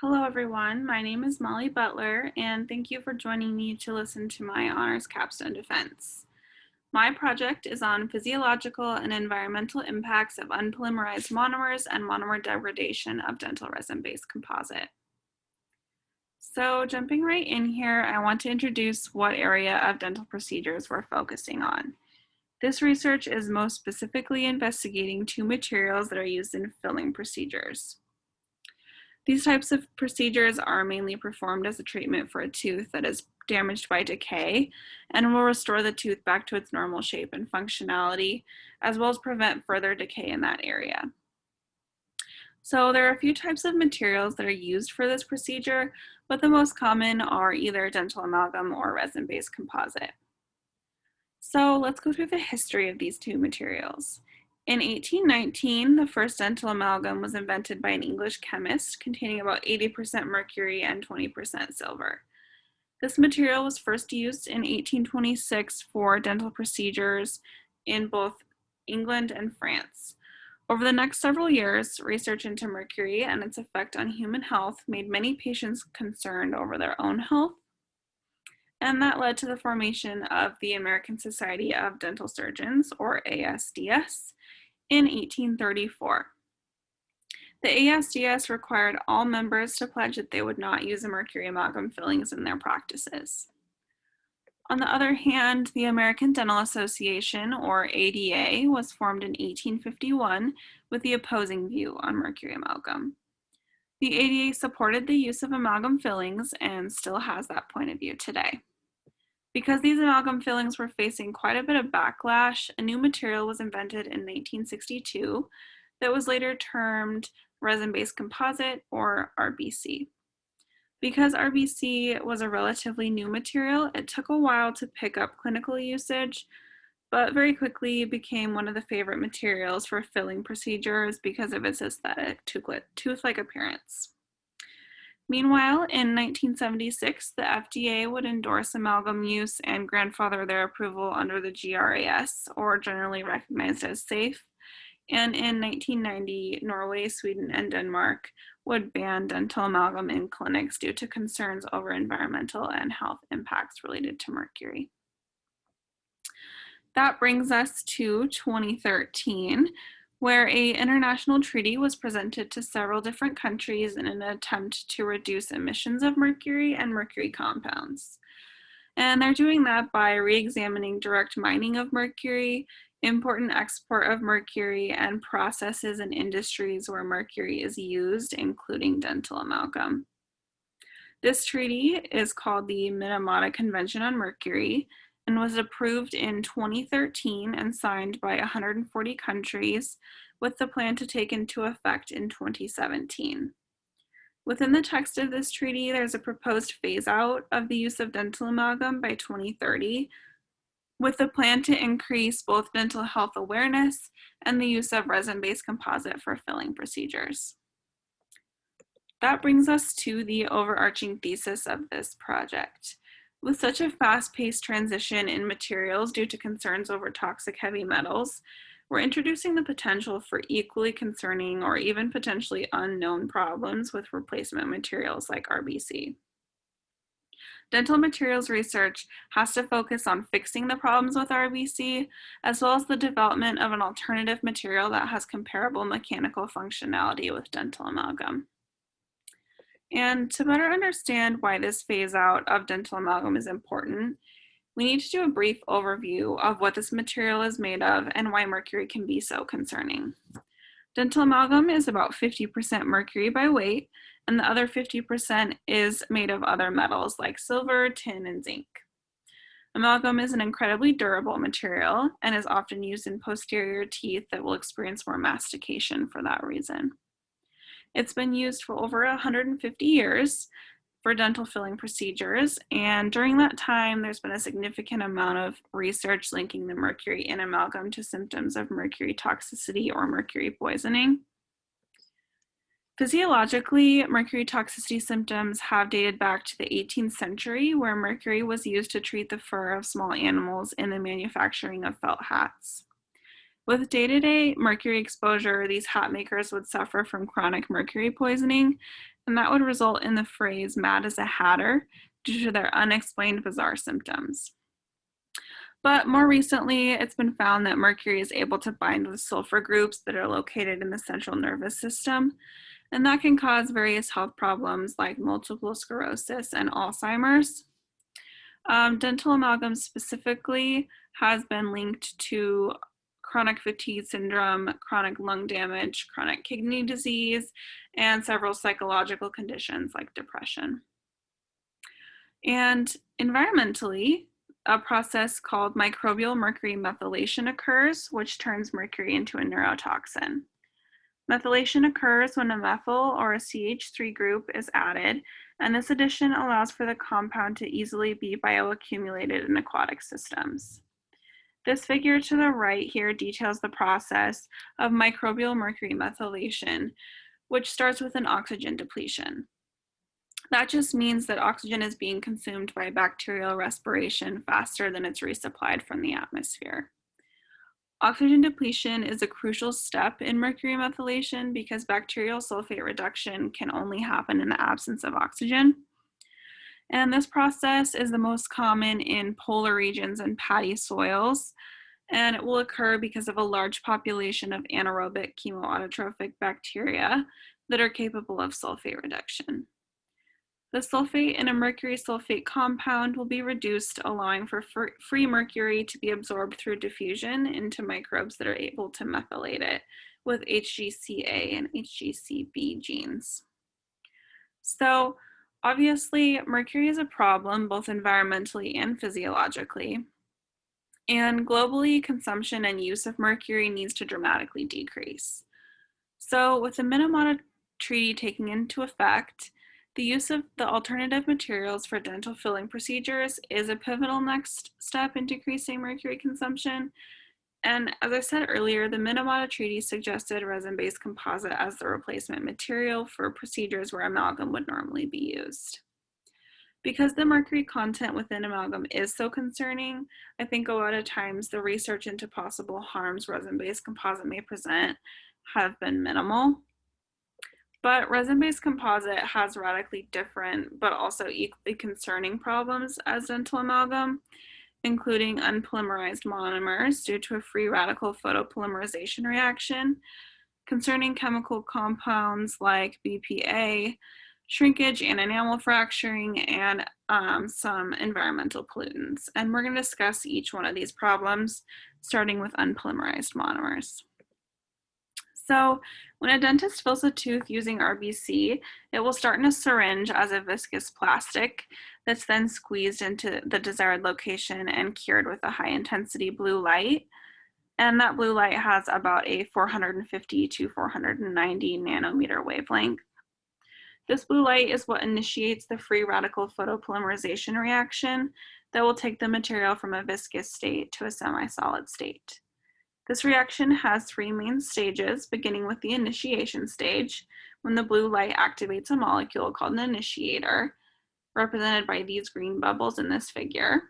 Hello everyone, my name is Molly Butler and thank you for joining me to listen to my honors capstone defense. My project is on physiological and environmental impacts of unpolymerized monomers and monomer degradation of dental resin-based composite. So jumping right in here, I want to introduce what area of dental procedures we're focusing on. This research is most specifically investigating two materials that are used in filling procedures. These types of procedures are mainly performed as a treatment for a tooth that is damaged by decay and will restore the tooth back to its normal shape and functionality, as well as prevent further decay in that area. So there are a few types of materials that are used for this procedure, but the most common are either dental amalgam or resin-based composite. So let's go through the history of these two materials. In 1819, the first dental amalgam was invented by an English chemist containing about 80% mercury and 20% silver. This material was first used in 1826 for dental procedures in both England and France. Over the next several years, research into mercury and its effect on human health made many patients concerned over their own health, and that led to the formation of the American Society of Dental Surgeons, or ASDS, in 1834. The ASDS required all members to pledge that they would not use mercury amalgam fillings in their practices. On the other hand, the American Dental Association, or ADA, was formed in 1851 with the opposing view on mercury amalgam. The ADA supported the use of amalgam fillings and still has that point of view today. Because these amalgam fillings were facing quite a bit of backlash, a new material was invented in 1962 that was later termed resin-based composite, or RBC. Because RBC was a relatively new material, it took a while to pick up clinical usage, but very quickly became one of the favorite materials for filling procedures because of its aesthetic tooth-like appearance. Meanwhile, in 1976, the FDA would endorse amalgam use and grandfather their approval under the GRAS, or generally recognized as safe. And in 1990, Norway, Sweden, and Denmark would ban dental amalgam in clinics due to concerns over environmental and health impacts related to mercury. That brings us to 2013, where an international treaty was presented to several different countries in an attempt to reduce emissions of mercury and mercury compounds. And they're doing that by re-examining direct mining of mercury, import and export of mercury, and processes and industries where mercury is used, including dental amalgam. This treaty is called the Minamata Convention on Mercury and was approved in 2013 and signed by 140 countries, with the plan to take into effect in 2017. Within the text of this treaty, there's a proposed phase out of the use of dental amalgam by 2030, with the plan to increase both dental health awareness and the use of resin-based composite for filling procedures. That brings us to the overarching thesis of this project. With such a fast-paced transition in materials due to concerns over toxic heavy metals, we're introducing the potential for equally concerning or even potentially unknown problems with replacement materials like RBC. Dental materials research has to focus on fixing the problems with RBC, as well as the development of an alternative material that has comparable mechanical functionality with dental amalgam. And to better understand why this phase out of dental amalgam is important, we need to do a brief overview of what this material is made of and why mercury can be so concerning. Dental amalgam is about 50% mercury by weight, and the other 50% is made of other metals like silver, tin, and zinc. Amalgam is an incredibly durable material and is often used in posterior teeth that will experience more mastication for that reason. It's been used for over 150 years for dental filling procedures, and during that time, there's been a significant amount of research linking the mercury in amalgam to symptoms of mercury toxicity or mercury poisoning. Physiologically, mercury toxicity symptoms have dated back to the 18th century, where mercury was used to treat the fur of small animals in the manufacturing of felt hats. With day-to-day mercury exposure, these hat makers would suffer from chronic mercury poisoning, and that would result in the phrase mad as a hatter due to their unexplained bizarre symptoms. But more recently, it's been found that mercury is able to bind with sulfur groups that are located in the central nervous system, and that can cause various health problems like multiple sclerosis and Alzheimer's. Dental amalgam specifically has been linked to chronic fatigue syndrome, chronic lung damage, chronic kidney disease, and several psychological conditions like depression. And environmentally, a process called microbial mercury methylation occurs, which turns mercury into a neurotoxin. Methylation occurs when a methyl or a CH3 group is added, and this addition allows for the compound to easily be bioaccumulated in aquatic systems. This figure to the right here details the process of microbial mercury methylation, which starts with an oxygen depletion. That just means that oxygen is being consumed by bacterial respiration faster than it's resupplied from the atmosphere. Oxygen depletion is a crucial step in mercury methylation because bacterial sulfate reduction can only happen in the absence of oxygen. And this process is the most common in polar regions and paddy soils, and it will occur because of a large population of anaerobic chemoautotrophic bacteria that are capable of sulfate reduction. The sulfate in a mercury sulfate compound will be reduced, allowing for free mercury to be absorbed through diffusion into microbes that are able to methylate it with HgCa and HgCb genes. So obviously, mercury is a problem both environmentally and physiologically. And globally, consumption and use of mercury needs to dramatically decrease. So with the Minamata Treaty taking into effect, the use of the alternative materials for dental filling procedures is a pivotal next step in decreasing mercury consumption. And as I said earlier, the Minamata Treaty suggested resin-based composite as the replacement material for procedures where amalgam would normally be used. Because the mercury content within amalgam is so concerning, I think a lot of times the research into possible harms resin-based composite may present have been minimal. But resin-based composite has radically different, but also equally concerning problems as dental amalgam, including unpolymerized monomers due to a free radical photopolymerization reaction, concerning chemical compounds like BPA, shrinkage and enamel fracturing, and some environmental pollutants. And we're going to discuss each one of these problems, starting with unpolymerized monomers. So when a dentist fills a tooth using RBC, it will start in a syringe as a viscous plastic that's then squeezed into the desired location and cured with a high intensity blue light. And that blue light has about a 450 to 490 nanometer wavelength. This blue light is what initiates the free radical photopolymerization reaction that will take the material from a viscous state to a semi-solid state. This reaction has three main stages, beginning with the initiation stage, when the blue light activates a molecule called an initiator, represented by these green bubbles in this figure.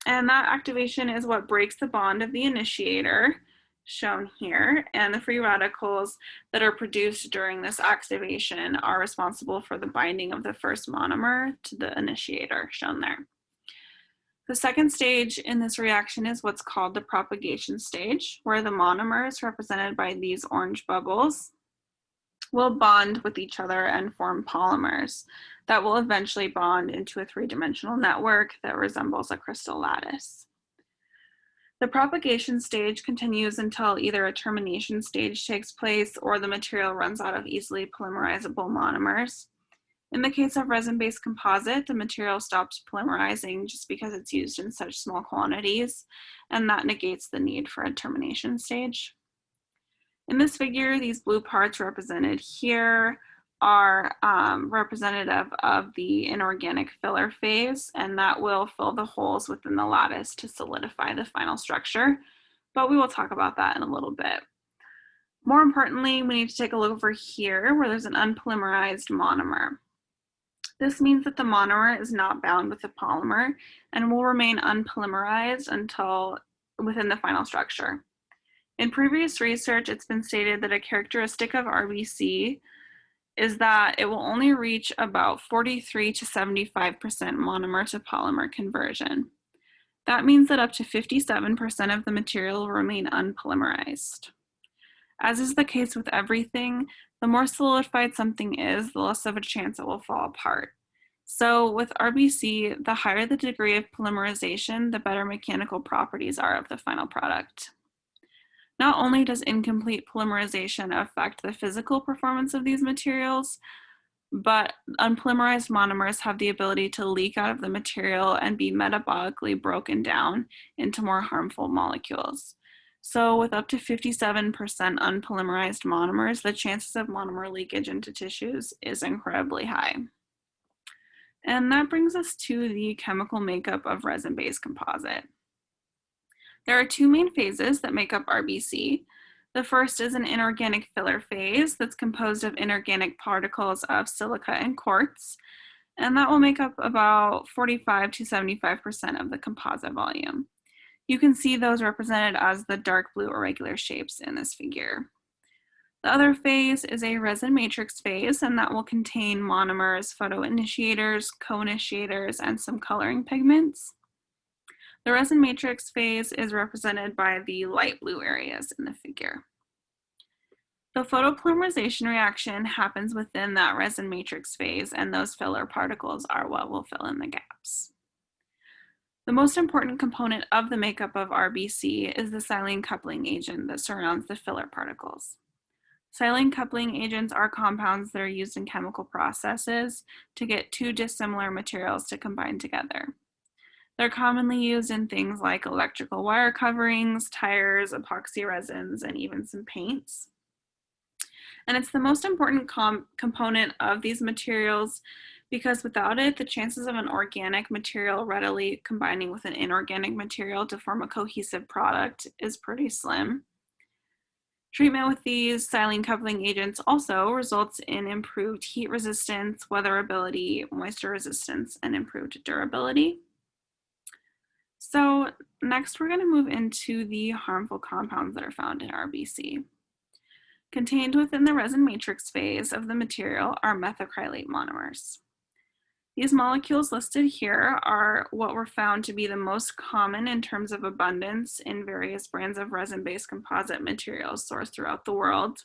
And that activation is what breaks the bond of the initiator, shown here, and the free radicals that are produced during this activation are responsible for the binding of the first monomer to the initiator, shown there. The second stage in this reaction is what's called the propagation stage, where the monomers, represented by these orange bubbles, will bond with each other and form polymers that will eventually bond into a three-dimensional network that resembles a crystal lattice. The propagation stage continues until either a termination stage takes place or the material runs out of easily polymerizable monomers. In the case of resin-based composite, the material stops polymerizing just because it's used in such small quantities, and that negates the need for a termination stage. In this figure, these blue parts represented here are representative of the inorganic filler phase, and that will fill the holes within the lattice to solidify the final structure, but we will talk about that in a little bit. More importantly, we need to take a look over here where there's an unpolymerized monomer. This means that the monomer is not bound with the polymer and will remain unpolymerized until within the final structure. In previous research, it's been stated that a characteristic of RBC is that it will only reach about 43 to 75% monomer to polymer conversion. That means that up to 57% of the material will remain unpolymerized. As is the case with everything, the more solidified something is, the less of a chance it will fall apart. So with RBC, the higher the degree of polymerization, the better mechanical properties are of the final product. Not only does incomplete polymerization affect the physical performance of these materials, but unpolymerized monomers have the ability to leak out of the material and be metabolically broken down into more harmful molecules. So with up to 57% unpolymerized monomers, the chances of monomer leakage into tissues is incredibly high. And that brings us to the chemical makeup of resin-based composite. There are two main phases that make up RBC. The first is an inorganic filler phase that's composed of inorganic particles of silica and quartz, and that will make up about 45 to 75% of the composite volume. You can see those represented as the dark blue irregular shapes in this figure. The other phase is a resin matrix phase, and that will contain monomers, photoinitiators, co-initiators, and some coloring pigments. The resin matrix phase is represented by the light blue areas in the figure. The photopolymerization reaction happens within that resin matrix phase, and those filler particles are what will fill in the gaps. The most important component of the makeup of RBC is the silane coupling agent that surrounds the filler particles. Silane coupling agents are compounds that are used in chemical processes to get two dissimilar materials to combine together. They're commonly used in things like electrical wire coverings, tires, epoxy resins, and even some paints. And it's the most important component of these materials because without it, the chances of an organic material readily combining with an inorganic material to form a cohesive product is pretty slim. Treatment with these silane coupling agents also results in improved heat resistance, weatherability, moisture resistance, and improved durability. So next we're going to move into the harmful compounds that are found in RBC. Contained within the resin matrix phase of the material are methacrylate monomers. These molecules listed here are what were found to be the most common in terms of abundance in various brands of resin-based composite materials sourced throughout the world.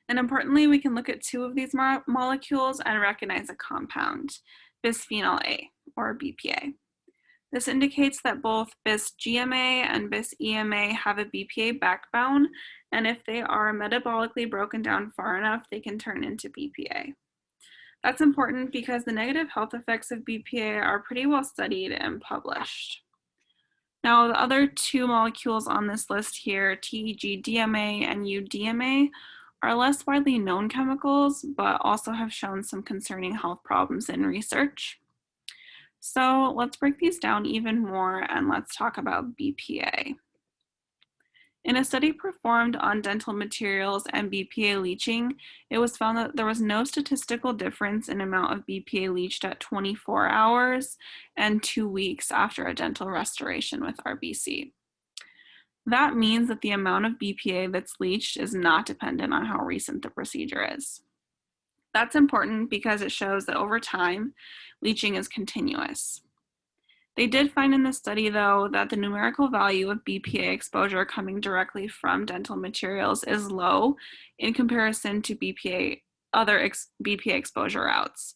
And importantly, we can look at two of these molecules and recognize a compound, bisphenol A, or BPA. This indicates that both bis-GMA and bis-EMA have a BPA backbone, and if they are metabolically broken down far enough, they can turn into BPA. That's important because the negative health effects of BPA are pretty well studied and published. Now, the other two molecules on this list here, TEG-DMA and UDMA, are less widely known chemicals, but also have shown some concerning health problems in research. So let's break these down even more and let's talk about BPA. In a study performed on dental materials and BPA leaching, it was found that there was no statistical difference in amount of BPA leached at 24 hours and 2 weeks after a dental restoration with RBC. That means that the amount of BPA that's leached is not dependent on how recent the procedure is. That's important because it shows that over time, leaching is continuous. They did find in the study, though, that the numerical value of BPA exposure coming directly from dental materials is low in comparison to other BPA exposure routes.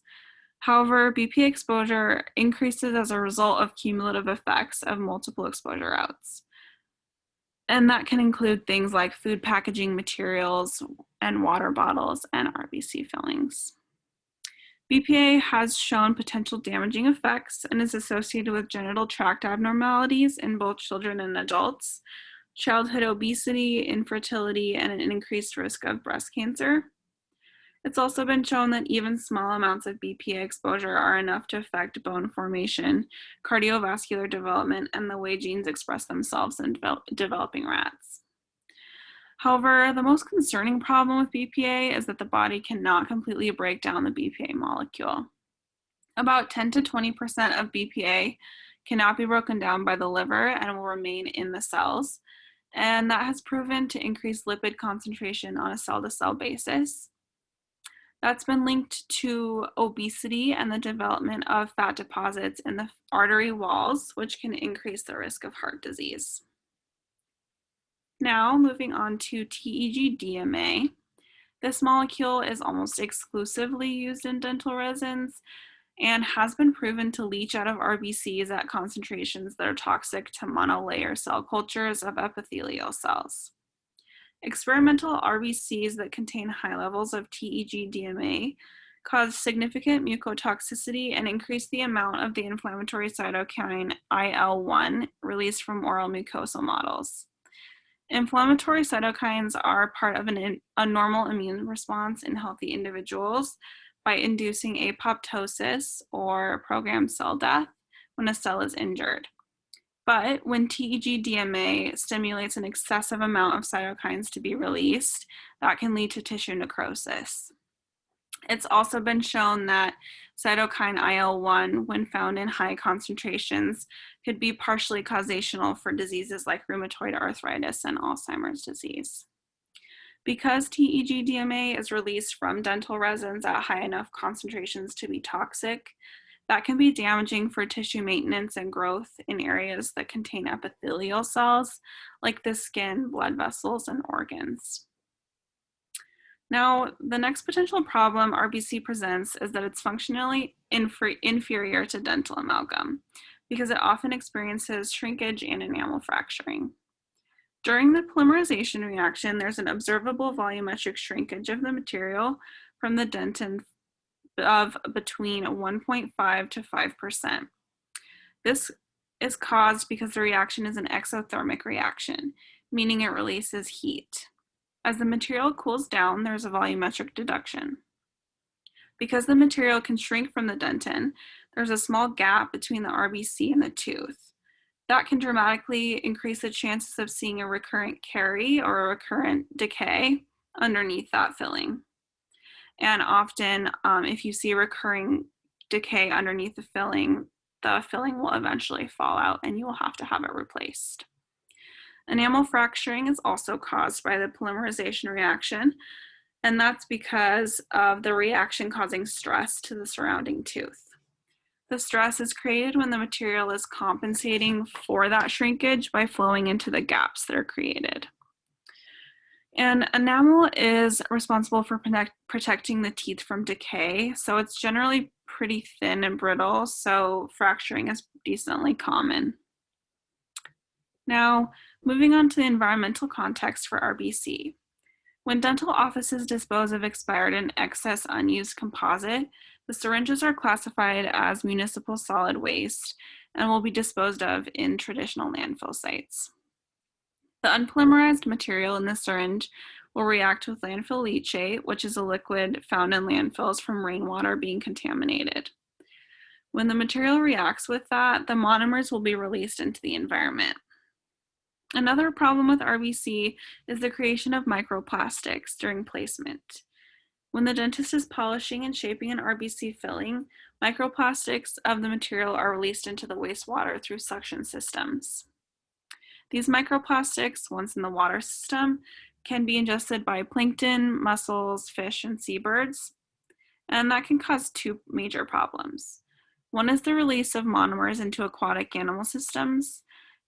However, BPA exposure increases as a result of cumulative effects of multiple exposure routes. And that can include things like food packaging materials and water bottles and RBC fillings. BPA has shown potential damaging effects and is associated with genital tract abnormalities in both children and adults, childhood obesity, infertility, and an increased risk of breast cancer. It's also been shown that even small amounts of BPA exposure are enough to affect bone formation, cardiovascular development, and the way genes express themselves in developing rats. However, the most concerning problem with BPA is that the body cannot completely break down the BPA molecule. About 10 to 20% of BPA cannot be broken down by the liver and will remain in the cells, and that has proven to increase lipid concentration on a cell-to-cell basis. That's been linked to obesity and the development of fat deposits in the artery walls, which can increase the risk of heart disease. Now, moving on to TEG-DMA. This molecule is almost exclusively used in dental resins and has been proven to leach out of RBCs at concentrations that are toxic to monolayer cell cultures of epithelial cells. Experimental RBCs that contain high levels of TEG-DMA cause significant mucotoxicity and increase the amount of the inflammatory cytokine IL-1 released from oral mucosal models. Inflammatory cytokines are part of a normal immune response in healthy individuals by inducing apoptosis or programmed cell death when a cell is injured. But when TEG-DMA stimulates an excessive amount of cytokines to be released, that can lead to tissue necrosis. It's also been shown that cytokine IL-1, when found in high concentrations, could be partially causational for diseases like rheumatoid arthritis and Alzheimer's disease. Because TEG-DMA is released from dental resins at high enough concentrations to be toxic, that can be damaging for tissue maintenance and growth in areas that contain epithelial cells, like the skin, blood vessels, and organs. Now, the next potential problem RBC presents is that it's functionally inferior to dental amalgam because it often experiences shrinkage and enamel fracturing. During the polymerization reaction, there's an observable volumetric shrinkage of the material from the dentin of between 1.5 to 5%. This is caused because the reaction is an exothermic reaction, meaning it releases heat. As the material cools down, there's a volumetric deduction. Because the material can shrink from the dentin, there's a small gap between the RBC and the tooth. That can dramatically increase the chances of seeing a recurrent carie or a recurrent decay underneath that filling. And often, if you see recurring decay underneath the filling will eventually fall out and you will have to have it replaced. Enamel fracturing is also caused by the polymerization reaction, and that's because of the reaction causing stress to the surrounding tooth. The stress is created when the material is compensating for that shrinkage by flowing into the gaps that are created. And enamel is responsible for protecting the teeth from decay, so it's generally pretty thin and brittle, so fracturing is decently common. Now, moving on to the environmental context for RBC. When dental offices dispose of expired and excess unused composite, the syringes are classified as municipal solid waste and will be disposed of in traditional landfill sites. The unpolymerized material in the syringe will react with landfill leachate, which is a liquid found in landfills from rainwater being contaminated. When the material reacts with that, the monomers will be released into the environment. Another problem with RBC is the creation of microplastics during placement. When the dentist is polishing and shaping an RBC filling, microplastics of the material are released into the wastewater through suction systems. These microplastics, once in the water system, can be ingested by plankton, mussels, fish, and seabirds, and that can cause two major problems. One is the release of monomers into aquatic animal systems,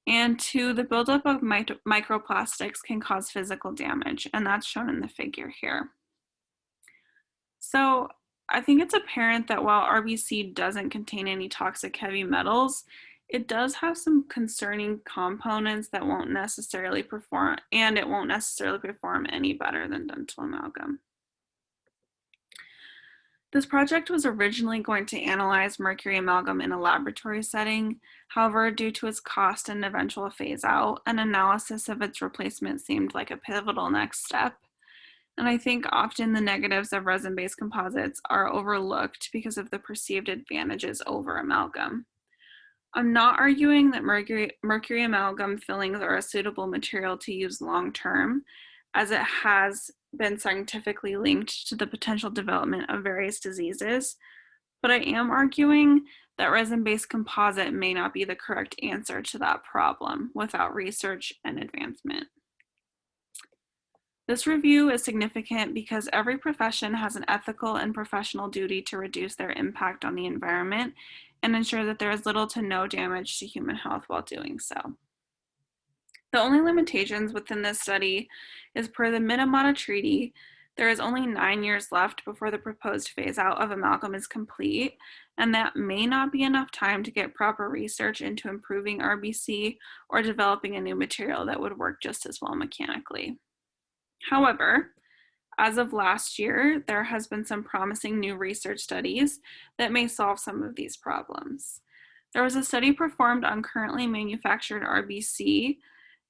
and two, the buildup of microplastics can cause physical damage, and that's shown in the figure here. So I think it's apparent that while RBC doesn't contain any toxic heavy metals, it does have some concerning components that won't necessarily perform any better than dental amalgam. This project was originally going to analyze mercury amalgam in a laboratory setting. However, due to its cost and eventual phase out, an analysis of its replacement seemed like a pivotal next step. And I think often the negatives of resin-based composites are overlooked because of the perceived advantages over amalgam. I'm not arguing that mercury amalgam fillings are a suitable material to use long-term, as it has been scientifically linked to the potential development of various diseases, but I am arguing that resin-based composite may not be the correct answer to that problem without research and advancement. This review is significant because every profession has an ethical and professional duty to reduce their impact on the environment and ensure that there is little to no damage to human health while doing so. The only limitations within this study is per the Minamata Treaty, there is only 9 years left before the proposed phase out of amalgam is complete, and that may not be enough time to get proper research into improving RBC or developing a new material that would work just as well mechanically. However, as of last year, there has been some promising new research studies that may solve some of these problems. There was a study performed on currently manufactured RBC,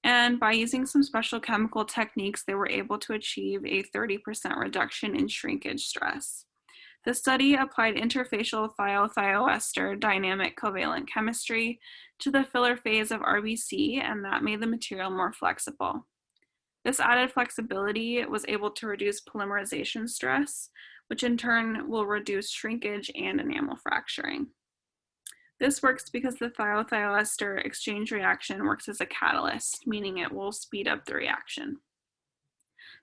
and by using some special chemical techniques, they were able to achieve a 30% reduction in shrinkage stress. The study applied interfacial thioethylester dynamic covalent chemistry to the filler phase of RBC, and that made the material more flexible. This added flexibility was able to reduce polymerization stress, which in turn will reduce shrinkage and enamel fracturing. This works because the thioethylester exchange reaction works as a catalyst, meaning it will speed up the reaction.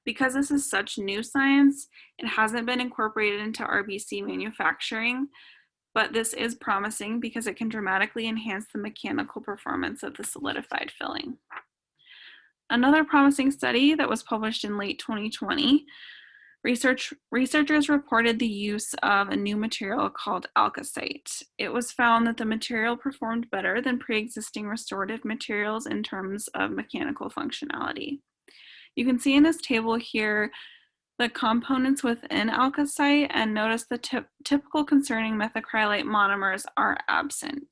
Because this is such new science, it hasn't been incorporated into RBC manufacturing, but this is promising because it can dramatically enhance the mechanical performance of the solidified filling. Another promising study that was published in late 2020, researchers reported the use of a new material called alkasite. It was found that the material performed better than pre-existing restorative materials in terms of mechanical functionality. You can see in this table here the components within alkasite, and notice the typical concerning methacrylate monomers are absent.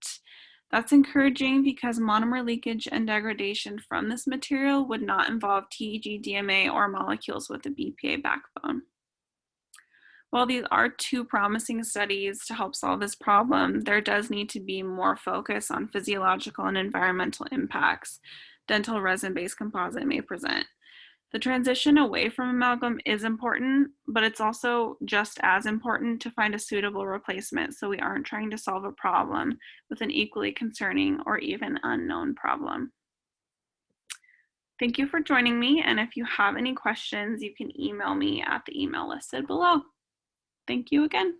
That's encouraging because monomer leakage and degradation from this material would not involve TEG DMA or molecules with a BPA backbone. While these are two promising studies to help solve this problem, there does need to be more focus on physiological and environmental impacts dental resin-based composite may present. The transition away from amalgam is important, but it's also just as important to find a suitable replacement so we aren't trying to solve a problem with an equally concerning or even unknown problem. Thank you for joining me, and if you have any questions, you can email me at the email listed below. Thank you again.